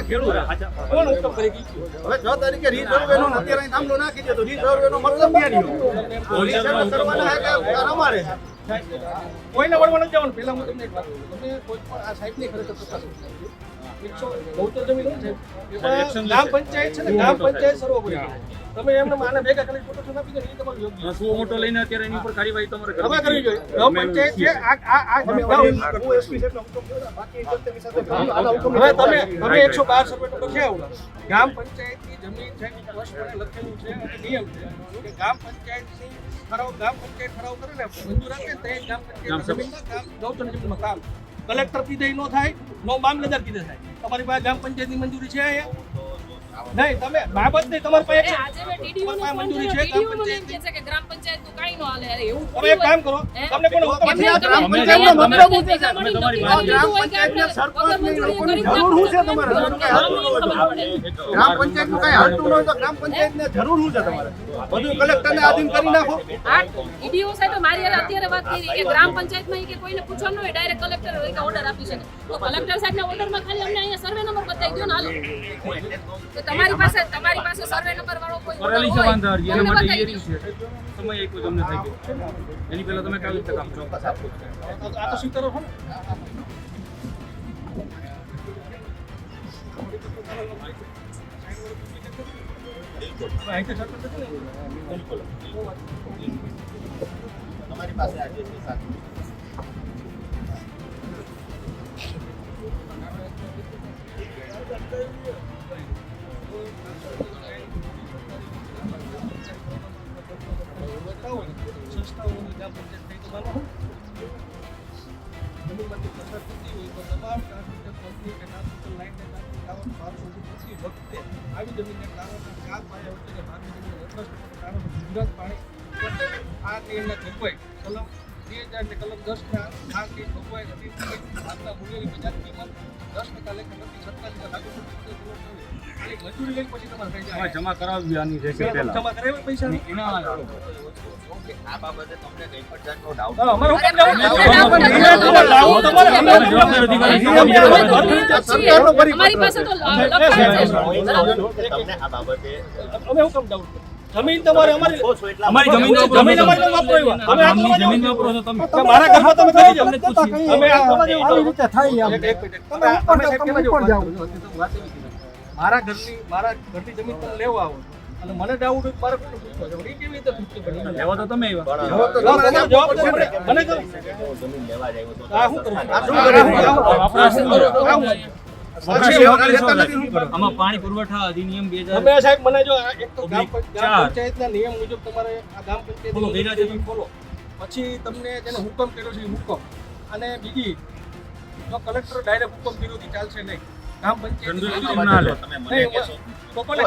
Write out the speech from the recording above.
ખેડૂત કોણ હુકમ કરી ગયું? હવે 6 તારીખે રીસર્વેનો અત્યારે થાંભલો નાખી દે તો રીસર્વેનો મતલબ ક્યાં રહ્યો? રીસર્વે કરવાના છે કે અમારે કોઈને વળવા નથી જવાનું. પહેલા હું તમને એક વાત કહું, તમે કોઈ પણ આ સાહેબની ખરેખર તપાસ કરો. 172 જમીન હોય છે ગ્રામ પંચાયત છે ને, ગ્રામ પંચાયત સર્વોપરી છે. તમે એમને માને ભેગા કરી પ્રોટેક્શન આપી દો, એ તમારું યોગ્ય. સુઓ મોટો લઈને અત્યારે એની ઉપર કાર્યવાહી તમારે હવે કરવી જોઈએ. ગ્રામ પંચાયત છે આ જમીન હું એસપી સાહેબનો હુકમ કર્યો, બાકી ઇન્સ્પેક્ટરની સાથે આના હુકમ. હવે તમે 112 સર્વે નંબર છે આવડા ગ્રામ પંચાયતની જમીન છે, સ્પષ્ટપણે લખેલું છે અને નિયમ છે કે ગ્રામ પંચાયતની ગ્રામ પંચાયત ઠરાવ કરે ને મંજૂર આપે તે ગ્રામ પંચાયત જમીનમાં કામ ગૌચરની જમીનમાં કામ કલેક્ટર કીધે ન થાય, નો મામલતદાર કીધે થાય. તમારી પાસે ગ્રામ પંચાયતની મંજૂરી છે અહીંયા? નહીં, તમે બાબત નહીં, તમારી પાસે આજે મેં ડીડીઓ નો મંજૂરી છે ડીડીઓ નું એમ કહે છે કે ગ્રામ પંચાયત નું કાઈ નો હાલે. અરે એવું તમે એક કામ કરો, તમને કોનો હુકમ છે? ગ્રામ પંચાયતનો મતલબ શું છે? ગ્રામ પંચાયતના સરપંચની લોકોની જરૂર શું છે તમારે? ગ્રામ પંચાયતનું કઈ હાલતું ન હોય તો ગ્રામ પંચાયતને જરૂર શું છે તમારે? બધું કલેક્ટરને આધીન કરી નાખો. આ ડીડીઓ સાહેબ મારી અત્યારે વાત કરી કે ગ્રામ પંચાયતમાં કે કોઈને પૂછવાનું હોય, ડાયરેક્ટ કલેક્ટર હોય કે ઓર્ડર આપી શકે. તો કલેક્ટર સાહેબના ઓર્ડરમાં ખાલી અમને અહીંયા સર્વે નંબર બતાવી દો ને હાલો. તમારી પાસે સર્વે નંબર વાળો કોઈ કરેલી છે વાંધા એના માટે એ છે સમય એક તમને થઈ ગયો એની પહેલા તમે કાવી રીતે કામ ચોક્કસ આપો આ તો સ્વીકારો છો ને. તમારી પાસે આજે છે સાથે સંસ્થાઓની ગ્રામ પંચાયત થઈ તો માનો જમીનમાંથી પસાર થતી હોય તો તમામ ટ્રાન્સમિશન કંપની કે ટ્રાન્સમિશન લાઇનને ટાવર 12 સુધી વખતે આવી જમીનને ટાવરના 4 પાયા વચ્ચે ભાગની જમીન રક્ષણ ટાવર ગુજરાત પાણી આ નિયમના જોગવાઈ કલમ 2000 ને કલમ 10 ના ભાગની જોગવાઈ હતી. આજના મૂલ્યની બજાર કિંમત 10% લેખે નથી, સરકારી લાગુ પડતી મજૂરી લઈને પછી તમારે થઈ જાય જમા કરાવવી આની છે પહેલા જમા કરાવ્યા પૈસા આ બાબતે તમને કઈ પણ જાતનો ડાઉટ અમારો અમારી પાસે તો લખાય છે. તમને આ બાબતે અમે હુકમ ડાઉટ જમીન તમારે અમારી જમીન અમારી વાપરો અમે આમની જમીન વાપરો છો તમે મારા ઘરમાં તમે કરી જાવ અમે આ આવી રીતે થાય એમ. મારા ઘરની જમીન તમે લેવા આવો અને મને ડાઉટ હોય મારે કોઈ પૂછવા જાવ એ કેવી રીતે પૂછતો બની લેવા તો તમે જવાબ મને કહો જમીન લેવા જાય તો આ શું કરું આમાં પાણી પુરવઠા અધિનિયમ 2000 તમે સાહેબ મને જો એક તો ગ્રામ પંચાયતના નિયમ મુજબ તમારે આ ગ્રામ પંચાયત બોલો પછી તમને જેનો હુકમ કર્યો છે એ હુકમ અને બીજી જો કલેક્ટર ડાયરેક્ટ હુકમ કર્યો ચાલશે નહીં. ગ્રામ પંચાયત તમે મને કહેશો તો કોને